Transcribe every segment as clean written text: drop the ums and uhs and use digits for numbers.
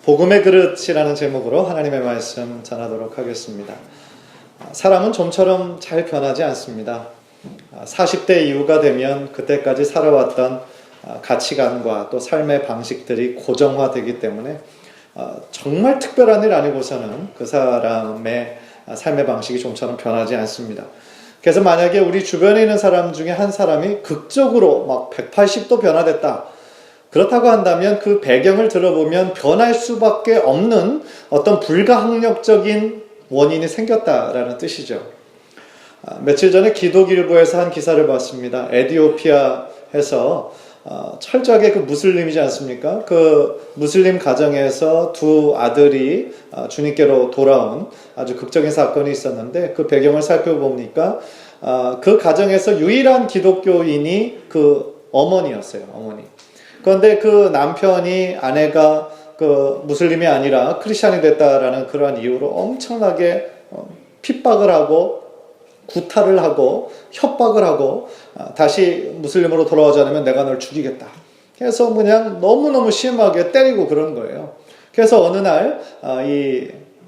복음의 그릇이라는 제목으로 하나님의 말씀 전하도록 하겠습니다. 사람은 좀처럼 잘 변하지 않습니다. 40대 이후가 되면 그때까지 살아왔던 가치관과 또 삶의 방식들이 고정화되기 때문에 정말 특별한 일 아니고서는 그 사람의 삶의 방식이 좀처럼 변하지 않습니다. 그래서 만약에 우리 주변에 있는 사람 중에 한 사람이 극적으로 막 180도 변화됐다, 그렇다고 한다면 그 배경을 들어보면 변할 수밖에 없는 어떤 불가항력적인 원인이 생겼다라는 뜻이죠. 며칠 전에 기독일보에서 한 기사를 봤습니다. 에티오피아에서 철저하게 그 무슬림이지 않습니까? 그 무슬림 가정에서 두 아들이 주님께로 돌아온 아주 극적인 사건이 있었는데, 그 배경을 살펴보니까 그 가정에서 유일한 기독교인이 그 어머니였어요. 어머니. 그런데 그 남편이 아내가 그 무슬림이 아니라 크리스찬이 됐다라는 그러한 이유로 엄청나게 핍박을 하고 구타를 하고 협박을 하고 다시 무슬림으로 돌아오지 않으면 내가 널 죽이겠다 해서 그냥 너무너무 심하게 때리고 그런 거예요. 그래서 어느 날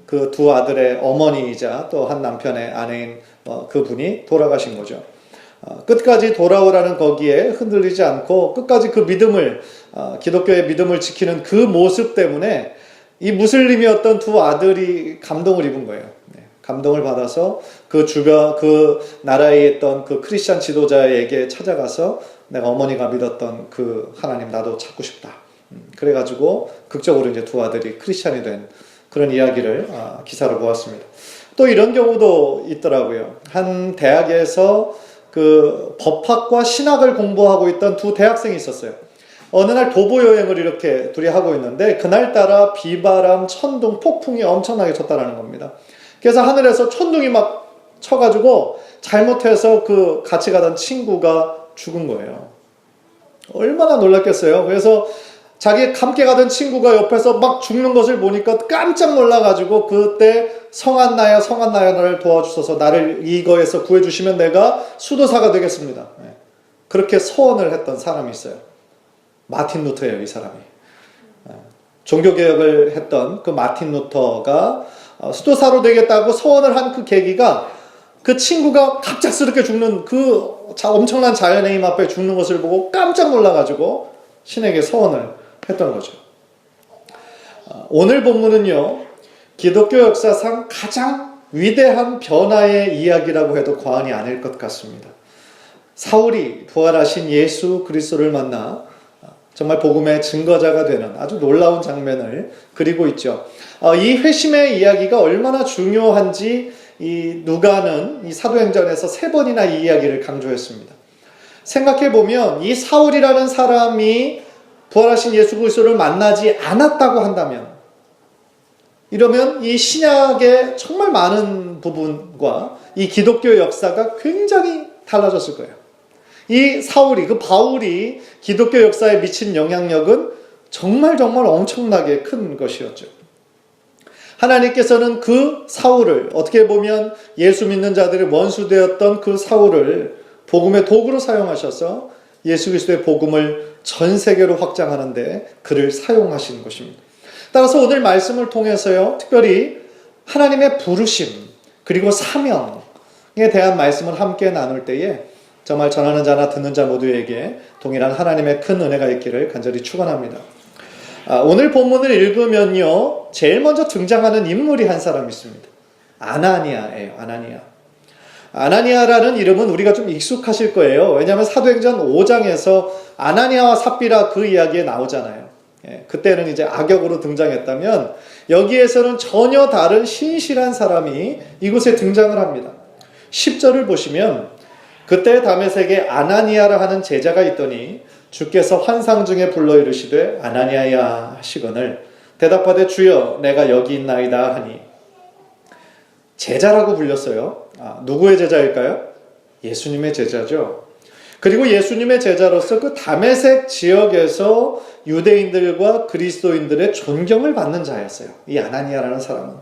그 두 아들의 어머니이자 또 한 남편의 아내인 그분이 돌아가신 거죠. 끝까지 돌아오라는 거기에 흔들리지 않고 끝까지 그 믿음을, 기독교의 믿음을 지키는 그 모습 때문에 이 무슬림이었던 두 아들이 감동을 입은 거예요. 감동을 받아서 그 주변, 그 나라에 있던 그 크리스찬 지도자에게 찾아가서 내가 어머니가 믿었던 그 하나님 나도 찾고 싶다. 그래가지고 극적으로 이제 두 아들이 크리스찬이 된 그런 이야기를 기사로 보았습니다. 또 이런 경우도 있더라고요. 한 대학에서 그 법학과 신학을 공부하고 있던 두 대학생이 있었어요. 어느 날 도보 여행을 이렇게 둘이 하고 있는데 그날따라 비바람, 천둥, 폭풍이 엄청나게 쳤다라는 겁니다. 그래서 하늘에서 천둥이 막 쳐가지고 잘못해서 그 같이 가던 친구가 죽은 거예요. 얼마나 놀랐겠어요. 그래서 자기 함께 가던 친구가 옆에서 막 죽는 것을 보니까 깜짝 놀라가지고 그때 성한나야 성한나야 나를 도와주셔서 나를 이거에서 구해주시면 내가 수도사가 되겠습니다. 그렇게 소원을 했던 사람이 있어요. 마틴 루터예요, 이 사람이. 종교개혁을 했던 그 마틴 루터가 수도사로 되겠다고 소원을 한 그 계기가 그 친구가 갑작스럽게 죽는 그 엄청난 자연의 힘 앞에 죽는 것을 보고 깜짝 놀라가지고 신에게 소원을 했던 거죠. 오늘 본문은요, 기독교 역사상 가장 위대한 변화의 이야기라고 해도 과언이 아닐 것 같습니다. 사울이 부활하신 예수 그리스도를 만나 정말 복음의 증거자가 되는 아주 놀라운 장면을 그리고 있죠. 이 회심의 이야기가 얼마나 중요한지 이 누가는 이 사도행전에서 3번이나 이 이야기를 강조했습니다. 생각해보면 이 사울이라는 사람이 부활하신 예수 그리스도를 만나지 않았다고 한다면, 이러면 이 신약의 정말 많은 부분과 이 기독교 역사가 굉장히 달라졌을 거예요. 이 사울이, 그 바울이 기독교 역사에 미친 영향력은 정말 엄청나게 큰 것이었죠. 하나님께서는 그 사울을, 어떻게 보면 예수 믿는 자들의 원수되었던 그 사울을 복음의 도구로 사용하셔서 예수 그리스도의 복음을 전 세계로 확장하는데 그를 사용하시는 것입니다. 따라서 오늘 말씀을 통해서요, 특별히 하나님의 부르심 그리고 사명에 대한 말씀을 함께 나눌 때에 정말 전하는 자나 듣는 자 모두에게 동일한 하나님의 큰 은혜가 있기를 간절히 축원합니다. 오늘 본문을 읽으면요, 제일 먼저 등장하는 인물이 한 사람 있습니다. 아나니아예요. 아나니아라는 이름은 우리가 좀 익숙하실 거예요. 왜냐하면 사도행전 5장에서 아나니아와 삽비라 그 이야기에 나오잖아요. 그때는 이제 악역으로 등장했다면 여기에서는 전혀 다른 신실한 사람이 이곳에 등장을 합니다. 10절을 보시면 그때 다메섹에 아나니아라 하는 제자가 있더니 주께서 환상 중에 불러 이르시되 아나니아야 하시거늘 대답하되 주여 내가 여기 있나이다 하니. 제자라고 불렸어요. 누구의 제자일까요? 예수님의 제자죠. 그리고 예수님의 제자로서 그 다메섹 지역에서 유대인들과 그리스도인들의 존경을 받는 자였어요, 이 아나니아라는 사람은.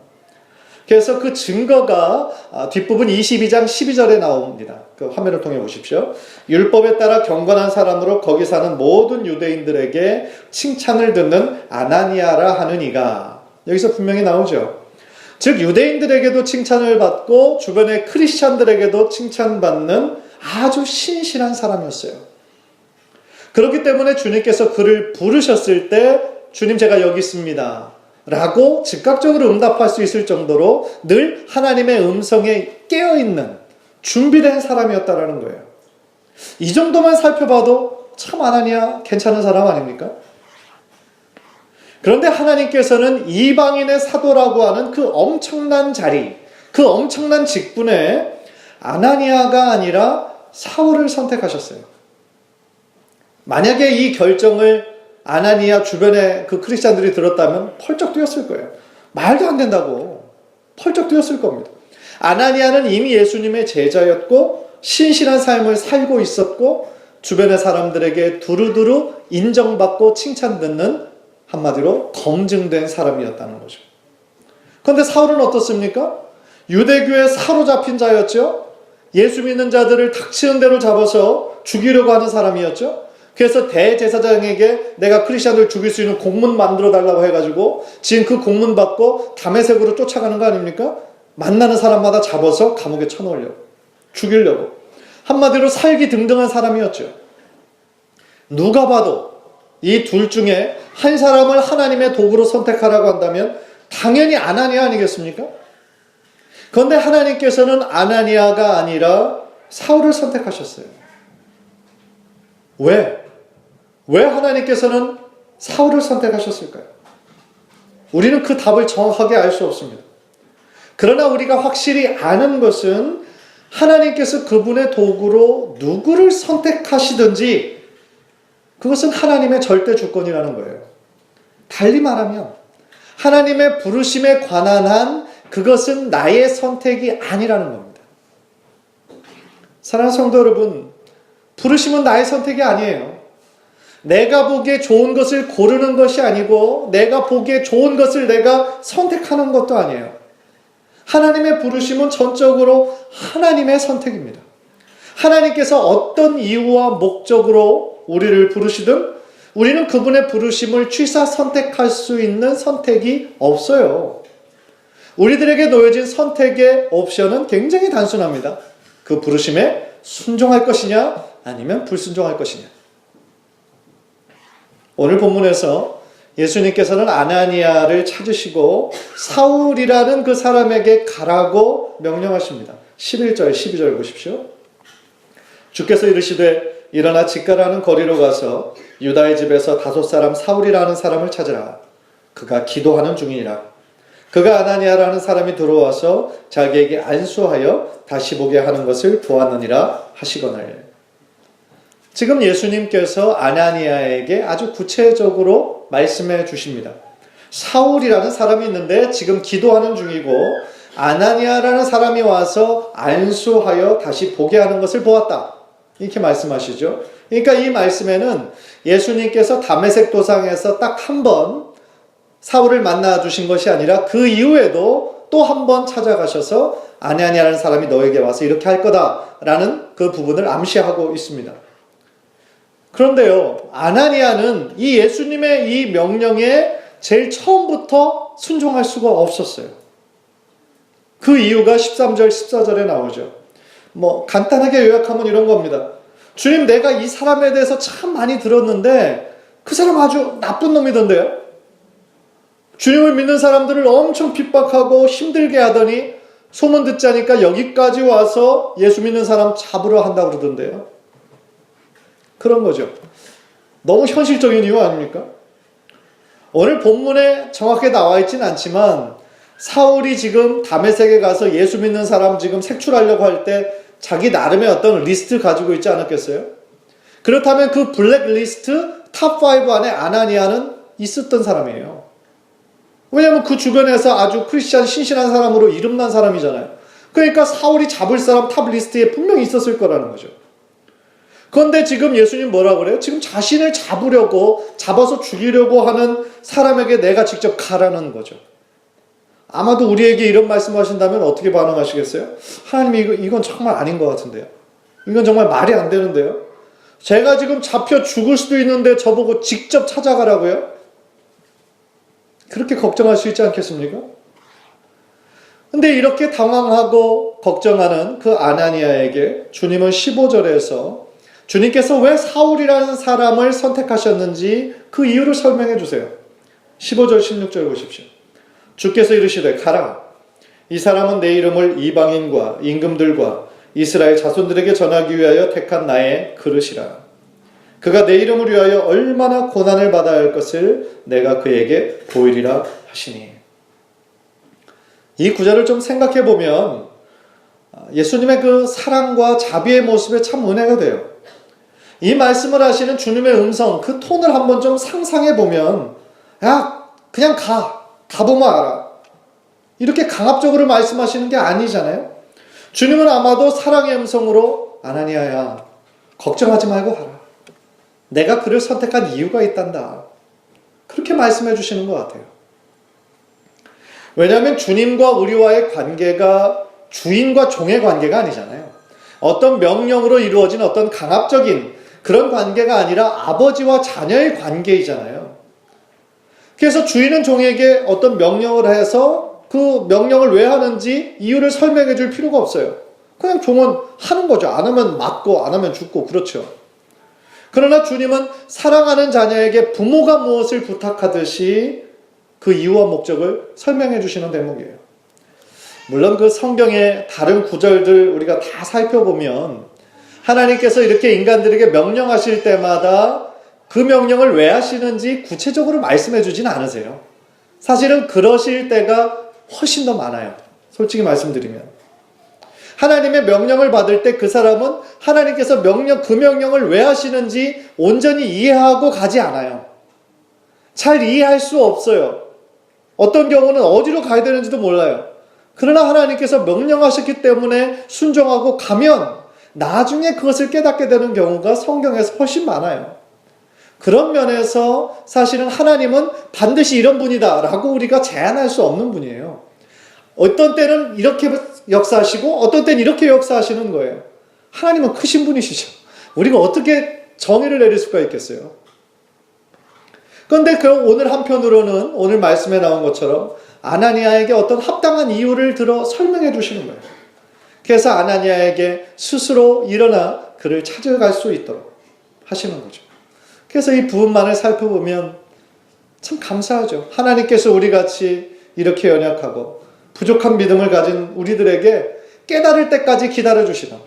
그래서 그 증거가 뒷부분 22장 12절에 나옵니다. 그 화면을 통해 보십시오. 율법에 따라 경건한 사람으로 거기 사는 모든 유대인들에게 칭찬을 듣는 아나니아라 하는 이가, 여기서 분명히 나오죠. 즉 유대인들에게도 칭찬을 받고 주변의 크리스찬들에게도 칭찬받는 아주 신실한 사람이었어요. 그렇기 때문에 주님께서 그를 부르셨을 때 주님 제가 여기 있습니다 라고 즉각적으로 응답할 수 있을 정도로 늘 하나님의 음성에 깨어있는 준비된 사람이었다라는 거예요. 이 정도만 살펴봐도 참 아나니아 괜찮은 사람 아닙니까? 그런데 하나님께서는 이방인의 사도라고 하는 그 엄청난 자리, 그 엄청난 직분에 아나니아가 아니라 사울을 선택하셨어요. 만약에 이 결정을 아나니아 주변의 그 크리스찬들이 들었다면 펄쩍 뛰었을 거예요. 말도 안 된다고 펄쩍 뛰었을 겁니다. 아나니아는 이미 예수님의 제자였고 신실한 삶을 살고 있었고 주변의 사람들에게 두루두루 인정받고 칭찬듣는 한마디로 검증된 사람이었다는 거죠. 그런데 사울은 어떻습니까? 유대교에 사로잡힌 자였죠. 예수 믿는 자들을 닥치는 대로 잡아서 죽이려고 하는 사람이었죠. 그래서 대제사장에게 내가 크리스천을 죽일 수 있는 공문 만들어 달라고 해가지고 지금 그 공문 받고 다메섹으로 쫓아가는 거 아닙니까? 만나는 사람마다 잡아서 감옥에 쳐넣으려고, 죽이려고. 한마디로 살기등등한 사람이었죠. 누가 봐도 이 둘 중에 한 사람을 하나님의 도구로 선택하라고 한다면 당연히 아나니아 아니겠습니까? 그런데 하나님께서는 아나니아가 아니라 사울을 선택하셨어요. 왜? 왜 하나님께서는 사울을 선택하셨을까요? 우리는 그 답을 정확하게 알 수 없습니다. 그러나 우리가 확실히 아는 것은 하나님께서 그분의 도구로 누구를 선택하시든지 그것은 하나님의 절대 주권이라는 거예요. 달리 말하면 하나님의 부르심에 관한 한 그것은 나의 선택이 아니라는 겁니다. 사랑하는 성도 여러분, 부르심은 나의 선택이 아니에요. 내가 보기에 좋은 것을 고르는 것이 아니고 내가 보기에 좋은 것을 내가 선택하는 것도 아니에요. 하나님의 부르심은 전적으로 하나님의 선택입니다. 하나님께서 어떤 이유와 목적으로 우리를 부르시든 우리는 그분의 부르심을 취사 선택할 수 있는 선택이 없어요. 우리들에게 놓여진 선택의 옵션은 굉장히 단순합니다. 그 부르심에 순종할 것이냐 아니면 불순종할 것이냐. 오늘 본문에서 예수님께서는 아나니아를 찾으시고 사울이라는 그 사람에게 가라고 명령하십니다. 11절 12절 보십시오. 주께서 이르시되 일어나 직가라는 거리로 가서 유다의 집에서 5 사울이라는 사람을 찾으라. 그가 기도하는 중이니라. 그가 아나니아라는 사람이 들어와서 자기에게 안수하여 다시 보게 하는 것을 보았느니라 하시거늘. 지금 예수님께서 아나니아에게 아주 구체적으로 말씀해 주십니다. 사울이라는 사람이 있는데 지금 기도하는 중이고 아나니아라는 사람이 와서 안수하여 다시 보게 하는 것을 보았다. 이렇게 말씀하시죠. 그러니까 이 말씀에는 예수님께서 다메섹 도상에서 딱 한 번 사울을 만나 주신 것이 아니라 그 이후에도 또 한 번 찾아가셔서 아나니아라는 사람이 너에게 와서 이렇게 할 거다라는 그 부분을 암시하고 있습니다. 그런데요, 아나니아는 이 예수님의 이 명령에 제일 처음부터 순종할 수가 없었어요. 그 이유가 13절, 14절에 나오죠. 간단하게 요약하면 이런 겁니다. 주님, 내가 이 사람에 대해서 참 많이 들었는데 그 사람 아주 나쁜 놈이던데요. 주님을 믿는 사람들을 엄청 핍박하고 힘들게 하더니 소문 듣자니까 여기까지 와서 예수 믿는 사람 잡으러 한다고 그러던데요. 그런 거죠. 너무 현실적인 이유 아닙니까? 오늘 본문에 정확하게 나와 있진 않지만 사울이 지금 다메섹에 가서 예수 믿는 사람 지금 색출하려고 할 때 자기 나름의 어떤 리스트 가지고 있지 않았겠어요? 그렇다면 그 블랙리스트 탑5 안에 아나니아는 있었던 사람이에요. 왜냐하면 그 주변에서 아주 크리스찬 신실한 사람으로 이름난 사람이잖아요. 그러니까 사울이 잡을 사람 탑 리스트에 분명히 있었을 거라는 거죠. 그런데 지금 예수님 뭐라고 그래요? 지금 자신을 잡아서 죽이려고 하는 사람에게 내가 직접 가라는 거죠. 아마도 우리에게 이런 말씀하신다면 어떻게 반응하시겠어요? 하나님, 이건 정말 아닌 것 같은데요. 이건 정말 말이 안 되는데요. 제가 지금 잡혀 죽을 수도 있는데 저보고 직접 찾아가라고요? 그렇게 걱정할 수 있지 않겠습니까? 근데 이렇게 당황하고 걱정하는 그 아나니아에게 주님은 15절에서 주님께서 왜 사울이라는 사람을 선택하셨는지 그 이유를 설명해 주세요. 15절 16절 보십시오. 주께서 이르시되 가라. 이 사람은 내 이름을 이방인과 임금들과 이스라엘 자손들에게 전하기 위하여 택한 나의 그릇이라. 그가 내 이름을 위하여 얼마나 고난을 받아야 할 것을 내가 그에게 보이리라 하시니. 이 구절을 좀 생각해 보면 예수님의 그 사랑과 자비의 모습에 참 은혜가 돼요. 이 말씀을 하시는 주님의 음성, 그 톤을 한번 좀 상상해 보면, 야, 그냥 가보면 알아. 이렇게 강압적으로 말씀하시는 게 아니잖아요. 주님은 아마도 사랑의 음성으로 아나니아야, 걱정하지 말고 가라. 내가 그를 선택한 이유가 있단다. 그렇게 말씀해 주시는 것 같아요. 왜냐하면 주님과 우리와의 관계가 주인과 종의 관계가 아니잖아요. 어떤 명령으로 이루어진 어떤 강압적인 그런 관계가 아니라 아버지와 자녀의 관계이잖아요. 그래서 주인은 종에게 어떤 명령을 해서 그 명령을 왜 하는지 이유를 설명해 줄 필요가 없어요. 그냥 종은 하는 거죠. 안 하면 맞고 안 하면 죽고 그렇죠. 그러나 주님은 사랑하는 자녀에게 부모가 무엇을 부탁하듯이 그 이유와 목적을 설명해 주시는 대목이에요. 물론 그 성경의 다른 구절들 우리가 다 살펴보면 하나님께서 이렇게 인간들에게 명령하실 때마다 그 명령을 왜 하시는지 구체적으로 말씀해 주진 않으세요. 사실은 그러실 때가 훨씬 더 많아요. 솔직히 말씀드리면. 하나님의 명령을 받을 때 그 사람은 하나님께서 그 명령을 왜 하시는지 온전히 이해하고 가지 않아요. 잘 이해할 수 없어요. 어떤 경우는 어디로 가야 되는지도 몰라요. 그러나 하나님께서 명령하셨기 때문에 순종하고 가면 나중에 그것을 깨닫게 되는 경우가 성경에서 훨씬 많아요. 그런 면에서 사실은 하나님은 반드시 이런 분이다 라고 우리가 제한할 수 없는 분이에요. 어떤 때는 이렇게 역사하시고 어떤 때는 이렇게 역사하시는 거예요. 하나님은 크신 분이시죠. 우리가 어떻게 정의를 내릴 수가 있겠어요. 그런데 오늘 한편으로는 오늘 말씀에 나온 것처럼 아나니아에게 어떤 합당한 이유를 들어 설명해 주시는 거예요. 그래서 아나니아에게 스스로 일어나 그를 찾아갈 수 있도록 하시는 거죠. 그래서 이 부분만을 살펴보면 참 감사하죠. 하나님께서 우리같이 이렇게 연약하고 부족한 믿음을 가진 우리들에게 깨달을 때까지 기다려주시는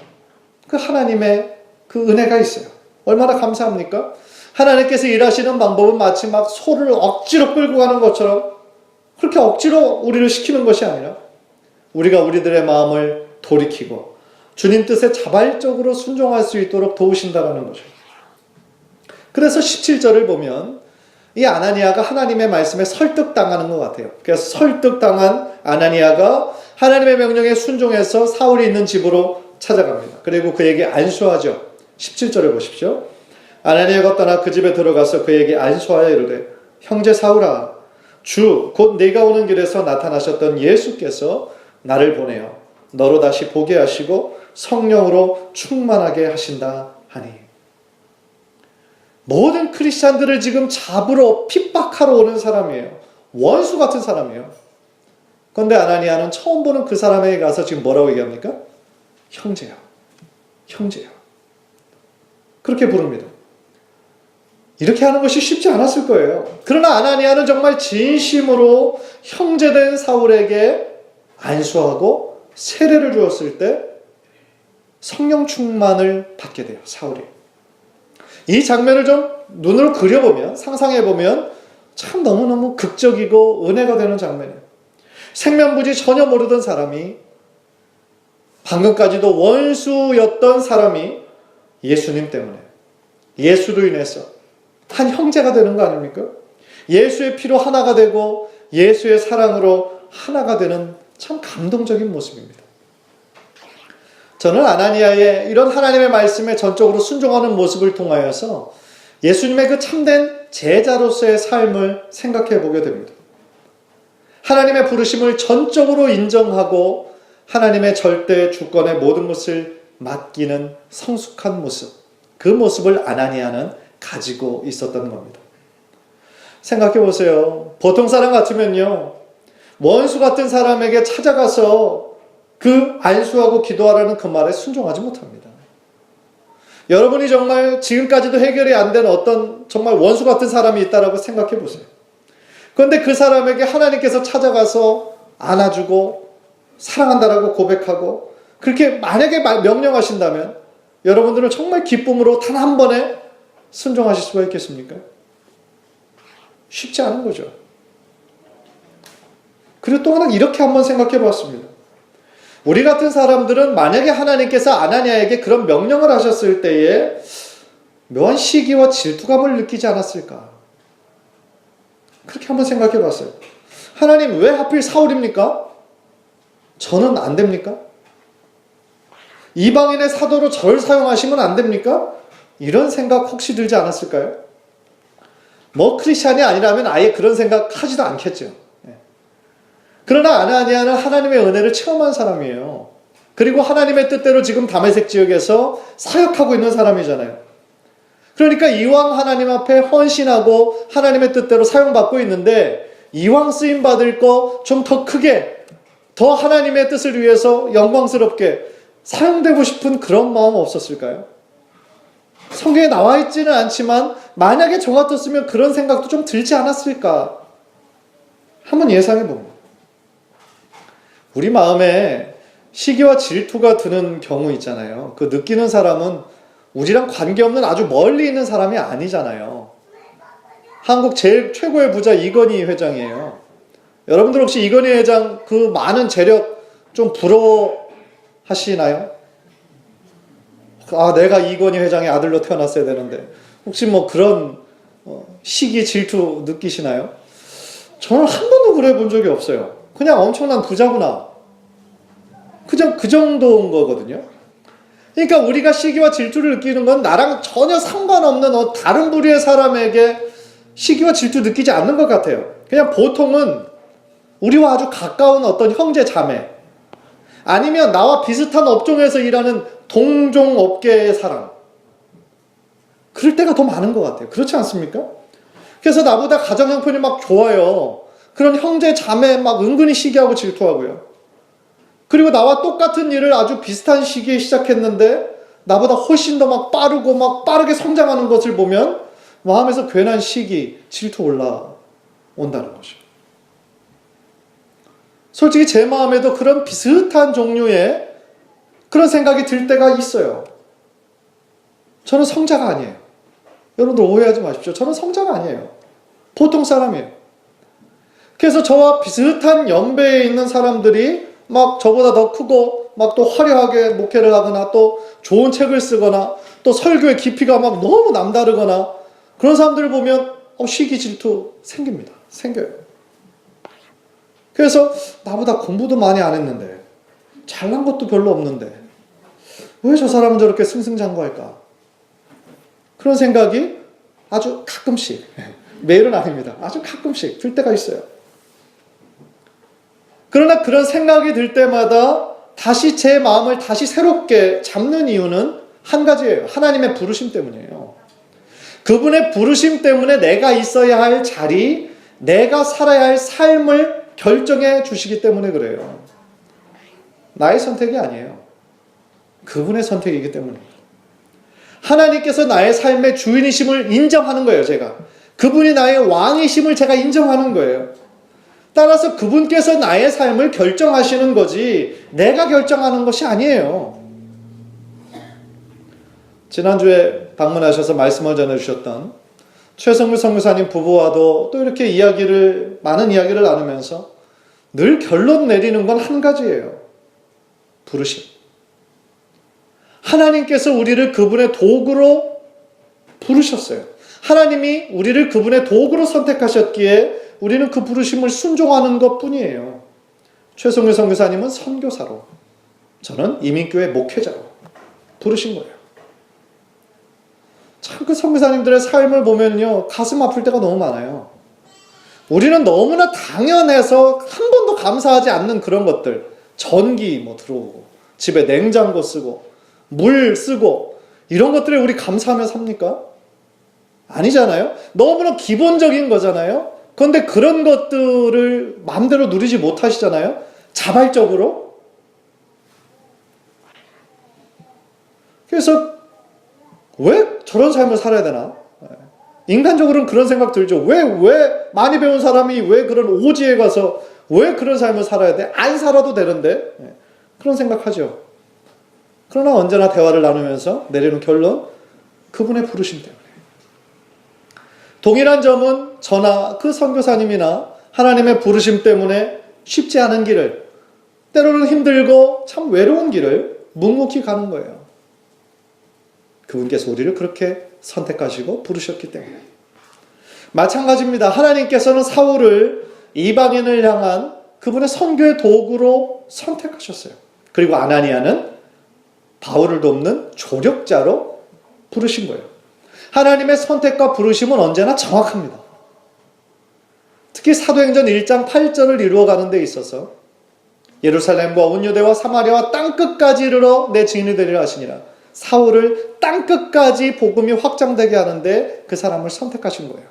그 하나님의 그 은혜가 있어요. 얼마나 감사합니까? 하나님께서 일하시는 방법은 마치 막 소를 억지로 끌고 가는 것처럼 그렇게 억지로 우리를 시키는 것이 아니라 우리가 우리들의 마음을 돌이키고 주님 뜻에 자발적으로 순종할 수 있도록 도우신다는 거죠. 그래서 17절을 보면 이 아나니아가 하나님의 말씀에 설득당하는 것 같아요. 그래서 설득당한 아나니아가 하나님의 명령에 순종해서 사울이 있는 집으로 찾아갑니다. 그리고 그에게 안수하죠. 17절을 보십시오. 아나니아가 떠나 그 집에 들어가서 그에게 안수하여 이르되 형제 사울아 주 곧 네가 오는 길에서 나타나셨던 예수께서 나를 보내어 너로 다시 보게 하시고 성령으로 충만하게 하신다 하니. 모든 크리스찬들을 지금 잡으러 핍박하러 오는 사람이에요. 원수 같은 사람이에요. 그런데 아나니아는 처음 보는 그 사람에게 가서 지금 뭐라고 얘기합니까? 형제야. 형제야. 그렇게 부릅니다. 이렇게 하는 것이 쉽지 않았을 거예요. 그러나 아나니아는 정말 진심으로 형제된 사울에게 안수하고 세례를 주었을 때 성령 충만을 받게 돼요. 사울이. 이 장면을 좀 눈으로 그려보면 상상해보면 참 너무너무 극적이고 은혜가 되는 장면이에요. 생면부지 전혀 모르던 사람이 방금까지도 원수였던 사람이 예수님 때문에 예수로 인해서 한 형제가 되는 거 아닙니까? 예수의 피로 하나가 되고 예수의 사랑으로 하나가 되는 참 감동적인 모습입니다. 저는 아나니아의 이런 하나님의 말씀에 전적으로 순종하는 모습을 통하여서 예수님의 그 참된 제자로서의 삶을 생각해 보게 됩니다. 하나님의 부르심을 전적으로 인정하고 하나님의 절대 주권의 모든 것을 맡기는 성숙한 모습, 그 모습을 아나니아는 가지고 있었던 겁니다. 생각해 보세요. 보통 사람 같으면요, 원수 같은 사람에게 찾아가서 그 안수하고 기도하라는 그 말에 순종하지 못합니다. 여러분이 정말 지금까지도 해결이 안 된 어떤 정말 원수 같은 사람이 있다라고 생각해 보세요. 그런데 그 사람에게 하나님께서 찾아가서 안아주고 사랑한다라고 고백하고 그렇게 만약에 명령하신다면 여러분들은 정말 기쁨으로 단 한 번에 순종하실 수가 있겠습니까? 쉽지 않은 거죠. 그리고 또 하나 이렇게 한번 생각해 봤습니다. 우리 같은 사람들은 만약에 하나님께서 아나니아에게 그런 명령을 하셨을 때에 묘한 시기와 질투감을 느끼지 않았을까? 그렇게 한번 생각해 봤어요. 하나님 왜 하필 사울입니까? 저는 안 됩니까? 이방인의 사도로 저를 사용하시면 안 됩니까? 이런 생각 혹시 들지 않았을까요? 뭐 크리스찬이 아니라면 아예 그런 생각 하지도 않겠죠. 그러나 아나니아는 하나님의 은혜를 체험한 사람이에요. 그리고 하나님의 뜻대로 지금 다메섹 지역에서 사역하고 있는 사람이잖아요. 그러니까 이왕 하나님 앞에 헌신하고 하나님의 뜻대로 사용받고 있는데 이왕 쓰임받을 거 좀 더 크게 더 하나님의 뜻을 위해서 영광스럽게 사용되고 싶은 그런 마음 없었을까요? 성경에 나와 있지는 않지만 만약에 저 같았으면 그런 생각도 좀 들지 않았을까? 한번 예상해 봅니다. 우리 마음에 시기와 질투가 드는 경우 있잖아요. 그 느끼는 사람은 우리랑 관계없는 아주 멀리 있는 사람이 아니잖아요. 한국 제일 최고의 부자 이건희 회장이에요. 여러분들 혹시 이건희 회장 그 많은 재력 좀 부러워하시나요? 아, 내가 이건희 회장의 아들로 태어났어야 되는데 혹시 뭐 그런 시기 질투 느끼시나요? 저는 한 번도 그래 본 적이 없어요. 그냥 엄청난 부자구나. 그냥 그 정도인 거거든요. 그러니까 우리가 시기와 질투를 느끼는 건 나랑 전혀 상관없는 다른 부류의 사람에게 시기와 질투 느끼지 않는 것 같아요. 그냥 보통은 우리와 아주 가까운 어떤 형제 자매 아니면 나와 비슷한 업종에서 일하는 동종 업계의 사람, 그럴 때가 더 많은 것 같아요. 그렇지 않습니까? 그래서 나보다 가정 형편이 막 좋아요. 그런 형제 자매 막 은근히 시기하고 질투하고요. 그리고 나와 똑같은 일을 아주 비슷한 시기에 시작했는데 나보다 훨씬 더 막 빠르고 막 빠르게 성장하는 것을 보면 마음에서 괜한 시기, 질투 올라온다는 거죠. 솔직히 제 마음에도 그런 비슷한 종류의 그런 생각이 들 때가 있어요. 저는 성자가 아니에요. 여러분들 오해하지 마십시오. 저는 성자가 아니에요. 보통 사람이에요. 그래서 저와 비슷한 연배에 있는 사람들이 막 저보다 더 크고 막 또 화려하게 목회를 하거나 또 좋은 책을 쓰거나 또 설교의 깊이가 막 너무 남다르거나 그런 사람들을 보면 시기 질투 생깁니다. 생겨요. 그래서 나보다 공부도 많이 안 했는데 잘난 것도 별로 없는데 왜 저 사람은 저렇게 승승장구할까? 그런 생각이 아주 가끔씩, 매일은 아닙니다. 아주 가끔씩 들 때가 있어요. 그러나 그런 생각이 들 때마다 다시 제 마음을 다시 새롭게 잡는 이유는 한 가지예요. 하나님의 부르심 때문이에요. 그분의 부르심 때문에 내가 있어야 할 자리, 내가 살아야 할 삶을 결정해 주시기 때문에 그래요. 나의 선택이 아니에요. 그분의 선택이기 때문입니다. 하나님께서 나의 삶의 주인이심을 인정하는 거예요, 제가. 그분이 나의 왕이심을 제가 인정하는 거예요. 따라서 그분께서 나의 삶을 결정하시는 거지 내가 결정하는 것이 아니에요. 지난주에 방문하셔서 말씀을 전해주셨던 최성규 선교사님 부부와도 또 이렇게 많은 이야기를 나누면서 늘 결론 내리는 건 한 가지예요. 부르심. 하나님께서 우리를 그분의 도구로 부르셨어요. 하나님이 우리를 그분의 도구로 선택하셨기에 우리는 그 부르심을 순종하는 것뿐이에요. 최성규 선교사님은 선교사로, 저는 이민교회 목회자로 부르신 거예요. 참 그 선교사님들의 삶을 보면요 가슴 아플 때가 너무 많아요. 우리는 너무나 당연해서 한 번도 감사하지 않는 그런 것들, 전기 뭐 들어오고 집에 냉장고 쓰고 물 쓰고 이런 것들에 우리 감사하며 삽니까? 아니잖아요. 너무나 기본적인 거잖아요. 그런데 그런 것들을 마음대로 누리지 못하시잖아요. 자발적으로. 그래서 왜 저런 삶을 살아야 되나? 인간적으로는 그런 생각 들죠. 왜 많이 배운 사람이 왜 그런 오지에 가서 왜 그런 삶을 살아야 돼? 안 살아도 되는데. 그런 생각하죠. 그러나 언제나 대화를 나누면서 내리는 결론, 그분의 부르심 때문에. 동일한 점은 저나 그 선교사님이나 하나님의 부르심 때문에 쉽지 않은 길을, 때로는 힘들고 참 외로운 길을 묵묵히 가는 거예요. 그분께서 우리를 그렇게 선택하시고 부르셨기 때문에. 마찬가지입니다. 하나님께서는 사울을 이방인을 향한 그분의 선교의 도구로 선택하셨어요. 그리고 아나니아는 바울을 돕는 조력자로 부르신 거예요. 하나님의 선택과 부르심은 언제나 정확합니다. 특히 사도행전 1장 8절을 이루어가는 데 있어서 예루살렘과 온 유대와 사마리아와 땅끝까지 이르러 내 증인이 되리라 하시니라. 사울을 땅끝까지 복음이 확장되게 하는데 그 사람을 선택하신 거예요.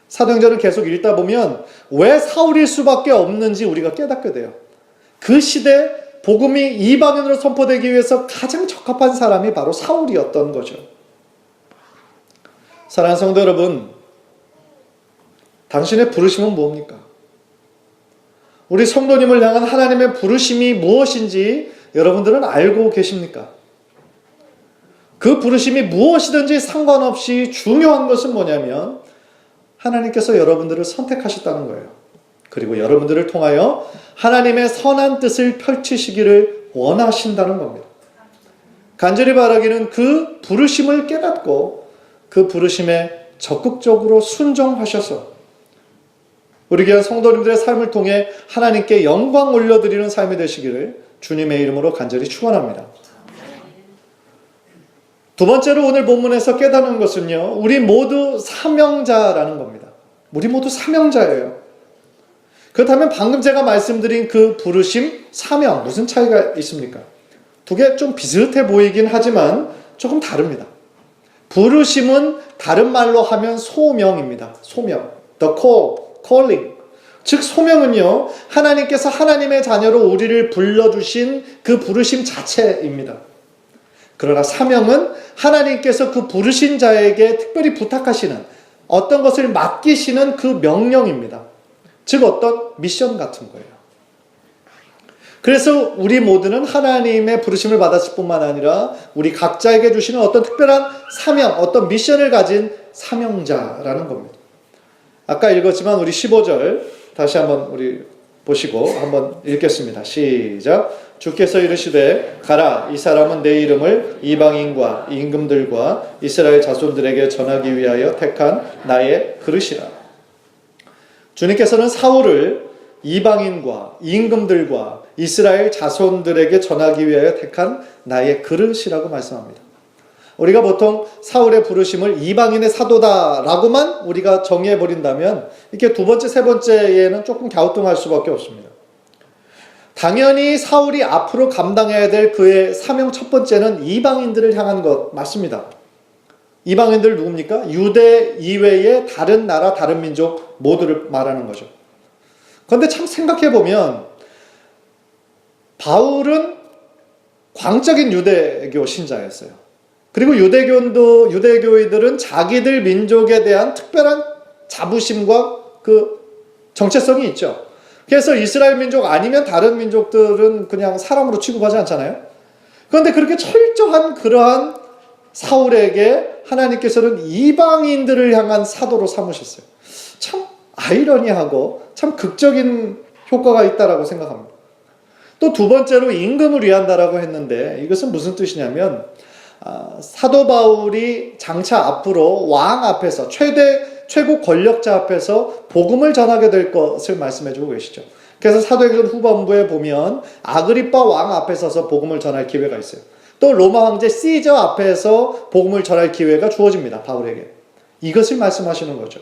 사도행전을 계속 읽다 보면 왜 사울일 수밖에 없는지 우리가 깨닫게 돼요. 그 시대 복음이 이방인으로 선포되기 위해서 가장 적합한 사람이 바로 사울이었던 거죠. 사랑하는 성도 여러분, 당신의 부르심은 무엇입니까? 우리 성도님을 향한 하나님의 부르심이 무엇인지 여러분들은 알고 계십니까? 그 부르심이 무엇이든지 상관없이 중요한 것은 뭐냐면 하나님께서 여러분들을 선택하셨다는 거예요. 그리고 여러분들을 통하여 하나님의 선한 뜻을 펼치시기를 원하신다는 겁니다. 간절히 바라기는 그 부르심을 깨닫고 그 부르심에 적극적으로 순종하셔서 우리 귀한 성도님들의 삶을 통해 하나님께 영광 올려드리는 삶이 되시기를 주님의 이름으로 간절히 축원합니다. 두 번째로 오늘 본문에서 깨닫는 것은요, 우리 모두 사명자라는 겁니다. 우리 모두 사명자예요. 그렇다면 방금 제가 말씀드린 그 부르심, 사명, 무슨 차이가 있습니까? 두 개 좀 비슷해 보이긴 하지만 조금 다릅니다. 부르심은 다른 말로 하면 소명입니다. 소명. The call, calling. 즉 소명은요, 하나님께서 하나님의 자녀로 우리를 불러주신 그 부르심 자체입니다. 그러나 사명은 하나님께서 그 부르신 자에게 특별히 부탁하시는 어떤 것을 맡기시는 그 명령입니다. 즉 어떤 미션 같은 거예요. 그래서 우리 모두는 하나님의 부르심을 받았을 뿐만 아니라 우리 각자에게 주시는 어떤 특별한 사명, 어떤 미션을 가진 사명자라는 겁니다. 아까 읽었지만 우리 15절 다시 한번 우리 보시고 한번 읽겠습니다. 시작. 주께서 이르시되 가라, 이 사람은 내 이름을 이방인과 임금들과 이스라엘 자손들에게 전하기 위하여 택한 나의 그릇이라. 주님께서는 사울을 이방인과 임금들과 이스라엘 자손들에게 전하기 위하여 택한 나의 그릇이라고 말씀합니다. 우리가 보통 사울의 부르심을 이방인의 사도다라고만 우리가 정의해버린다면 이렇게 두 번째, 세 번째에는 조금 갸우뚱할 수밖에 없습니다. 당연히 사울이 앞으로 감당해야 될 그의 사명 첫 번째는 이방인들을 향한 것 맞습니다. 이방인들 누굽니까? 유대 이외의 다른 나라, 다른 민족 모두를 말하는 거죠. 그런데 참 생각해보면 바울은 광적인 유대교 신자였어요. 그리고 유대교인들은 자기들 민족에 대한 특별한 자부심과 그 정체성이 있죠. 그래서 이스라엘 민족 아니면 다른 민족들은 그냥 사람으로 취급하지 않잖아요. 그런데 그렇게 철저한 그러한 사울에게 하나님께서는 이방인들을 향한 사도로 삼으셨어요. 참 아이러니하고 참 극적인 효과가 있다라고 생각합니다. 또 두 번째로 임금을 위한다라고 했는데 이것은 무슨 뜻이냐면 사도 바울이 장차 앞으로 왕 앞에서 최고 권력자 앞에서 복음을 전하게 될 것을 말씀해 주고 계시죠. 그래서 사도행전 후반부에 보면 아그리빠 왕 앞에 서서 복음을 전할 기회가 있어요. 또 로마 황제 시저 앞에서 복음을 전할 기회가 주어집니다. 바울에게. 이것을 말씀하시는 거죠.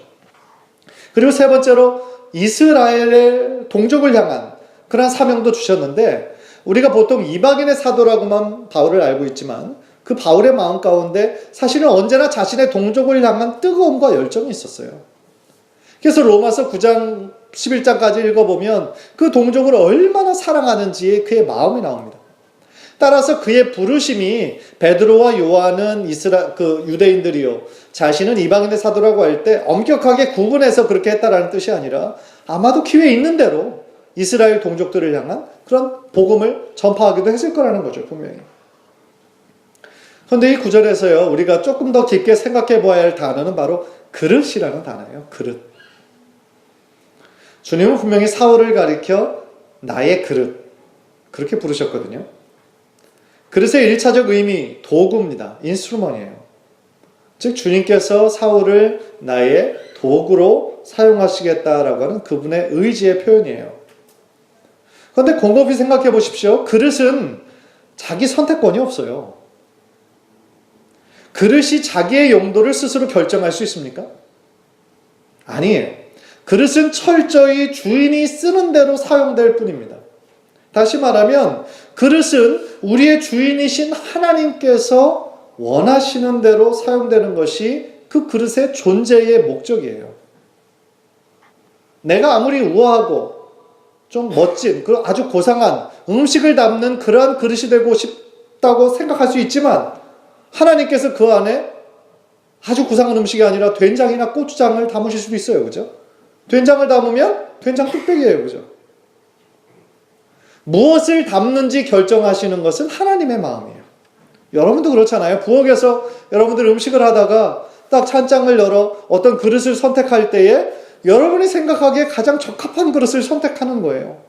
그리고 세 번째로 이스라엘의 동족을 향한 그런 사명도 주셨는데, 우리가 보통 이방인의 사도라고만 바울을 알고 있지만 그 바울의 마음 가운데 사실은 언제나 자신의 동족을 향한 뜨거움과 열정이 있었어요. 그래서 로마서 9장 11장까지 읽어보면 그 동족을 얼마나 사랑하는지 그의 마음이 나옵니다. 따라서 그의 부르심이, 베드로와 요한은 유대인들이요, 자신은 이방인의 사도라고 할 때 엄격하게 구분해서 그렇게 했다라는 뜻이 아니라 아마도 기회 있는 대로 이스라엘 동족들을 향한 그런 복음을 전파하기도 했을 거라는 거죠, 분명히. 그런데 이 구절에서요, 우리가 조금 더 깊게 생각해 보아야 할 단어는 바로 그릇이라는 단어예요. 그릇. 주님은 분명히 사울을 가리켜 나의 그릇, 그렇게 부르셨거든요. 그릇의 1차적 의미, 도구입니다. 인스트루먼이에요. 즉 주님께서 사울을 나의 도구로 사용하시겠다라고 하는 그분의 의지의 표현이에요. 그런데 곰곰이 생각해 보십시오. 그릇은 자기 선택권이 없어요. 그릇이 자기의 용도를 스스로 결정할 수 있습니까? 아니에요. 그릇은 철저히 주인이 쓰는 대로 사용될 뿐입니다. 다시 말하면 그릇은 우리의 주인이신 하나님께서 원하시는 대로 사용되는 것이 그 그릇의 존재의 목적이에요. 내가 아무리 우아하고 좀 멋진, 아주 고상한 음식을 담는 그러한 그릇이 되고 싶다고 생각할 수 있지만, 하나님께서 그 안에 아주 고상한 음식이 아니라 된장이나 고추장을 담으실 수도 있어요. 그죠? 된장을 담으면 된장 뚝배기예요. 그죠? 무엇을 담는지 결정하시는 것은 하나님의 마음이에요. 여러분도 그렇잖아요. 부엌에서 여러분들 음식을 하다가 딱 찬장을 열어 어떤 그릇을 선택할 때에 여러분이 생각하기에 가장 적합한 그릇을 선택하는 거예요.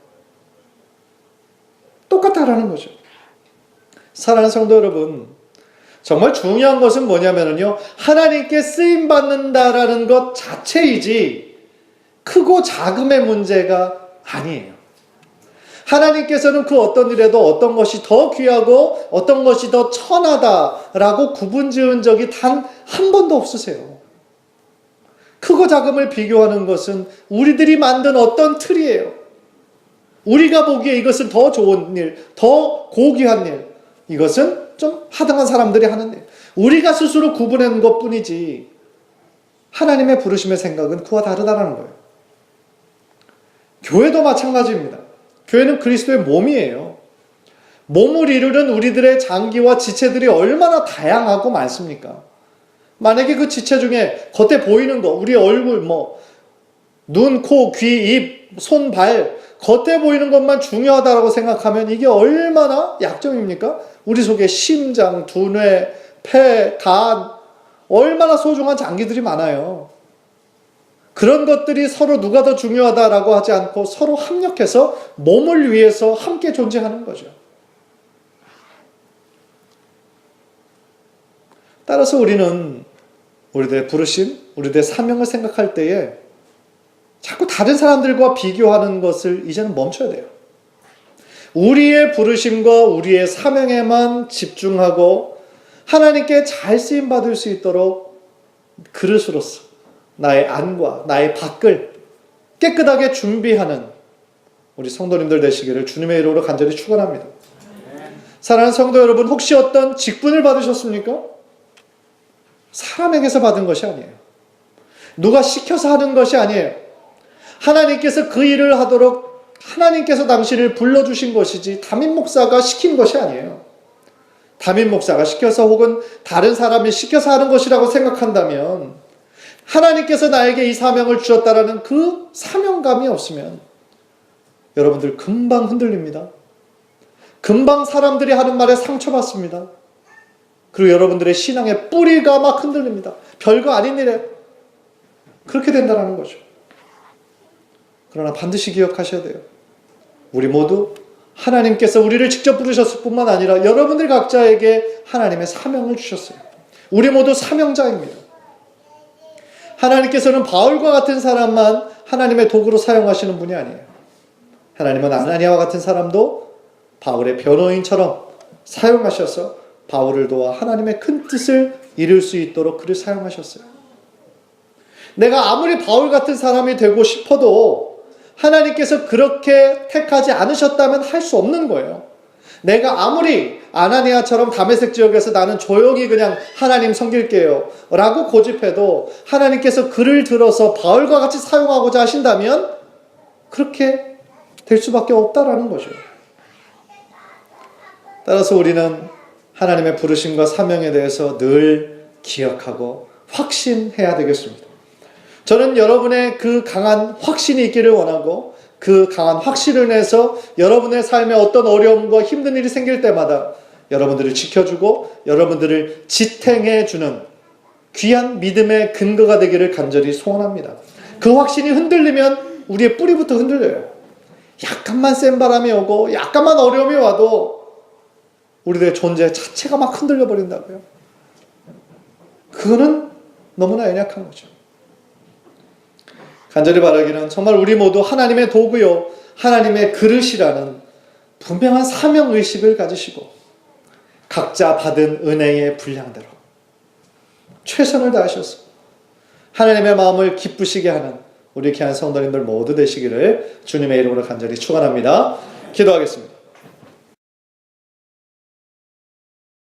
똑같다라는 거죠. 사랑하는 성도 여러분, 정말 중요한 것은 뭐냐면요, 하나님께 쓰임받는다라는 것 자체이지 크고 작음의 문제가 아니에요. 하나님께서는 그 어떤 일에도 어떤 것이 더 귀하고 어떤 것이 더 천하다라고 구분 지은 적이 단 한 번도 없으세요. 크고 작음을 비교하는 것은 우리들이 만든 어떤 틀이에요. 우리가 보기에 이것은 더 좋은 일, 더 고귀한 일, 이것은 좀 하등한 사람들이 하는 일, 우리가 스스로 구분한 것뿐이지 하나님의 부르심의 생각은 그와 다르다는 거예요. 교회도 마찬가지입니다. 교회는 그리스도의 몸이에요. 몸을 이루는 우리들의 장기와 지체들이 얼마나 다양하고 많습니까? 만약에 그 지체 중에 겉에 보이는 거, 우리 얼굴, 눈, 코, 귀, 입, 손, 발, 겉에 보이는 것만 중요하다고 생각하면 이게 얼마나 약점입니까? 우리 속에 심장, 두뇌, 폐, 간, 얼마나 소중한 장기들이 많아요. 그런 것들이 서로 누가 더 중요하다라고 하지 않고 서로 합력해서 몸을 위해서 함께 존재하는 거죠. 따라서 우리는 우리들의 부르심, 우리들의 사명을 생각할 때에 자꾸 다른 사람들과 비교하는 것을 이제는 멈춰야 돼요. 우리의 부르심과 우리의 사명에만 집중하고 하나님께 잘 쓰임받을 수 있도록 그릇으로서 나의 안과 나의 밖을 깨끗하게 준비하는 우리 성도님들 되시기를 주님의 이름으로 간절히 축원합니다. 사랑하는 성도 여러분, 혹시 어떤 직분을 받으셨습니까? 사람에게서 받은 것이 아니에요. 누가 시켜서 하는 것이 아니에요. 하나님께서 그 일을 하도록 하나님께서 당신을 불러주신 것이지 담임 목사가 시킨 것이 아니에요. 담임 목사가 시켜서 혹은 다른 사람이 시켜서 하는 것이라고 생각한다면, 하나님께서 나에게 이 사명을 주셨다라는 그 사명감이 없으면 여러분들 금방 흔들립니다. 금방 사람들이 하는 말에 상처받습니다. 그리고 여러분들의 신앙의 뿌리가 막 흔들립니다. 별거 아닌 일에 그렇게 된다는 거죠. 그러나 반드시 기억하셔야 돼요. 우리 모두 하나님께서 우리를 직접 부르셨을 뿐만 아니라 여러분들 각자에게 하나님의 사명을 주셨어요. 우리 모두 사명자입니다. 하나님께서는 바울과 같은 사람만 하나님의 도구로 사용하시는 분이 아니에요. 하나님은 아나니아와 같은 사람도 바울의 변호인처럼 사용하셔서 바울을 도와 하나님의 큰 뜻을 이룰 수 있도록 그를 사용하셨어요. 내가 아무리 바울 같은 사람이 되고 싶어도 하나님께서 그렇게 택하지 않으셨다면 할 수 없는 거예요. 내가 아무리 아나니아처럼 다메섹 지역에서 나는 조용히 그냥 하나님 섬길게요 라고 고집해도 하나님께서 그를 들어서 바울과 같이 사용하고자 하신다면 그렇게 될 수밖에 없다라는 거죠. 따라서 우리는 하나님의 부르심과 사명에 대해서 늘 기억하고 확신해야 되겠습니다. 저는 여러분의 그 강한 확신이 있기를 원하고 그 강한 확신을 인해서 여러분의 삶에 어떤 어려움과 힘든 일이 생길 때마다 여러분들을 지켜주고 여러분들을 지탱해주는 귀한 믿음의 근거가 되기를 간절히 소원합니다. 그 확신이 흔들리면 우리의 뿌리부터 흔들려요. 약간만 센 바람이 오고 약간만 어려움이 와도 우리들의 존재 자체가 막 흔들려 버린다고요. 그거는 너무나 연약한 거죠. 간절히 바라기는 정말 우리 모두 하나님의 도구요 하나님의 그릇이라는 분명한 사명의식을 가지시고 각자 받은 은혜의 분량대로 최선을 다하셔서 하나님의 마음을 기쁘시게 하는 우리 귀한 성도님들 모두 되시기를 주님의 이름으로 간절히 축원합니다. 기도하겠습니다.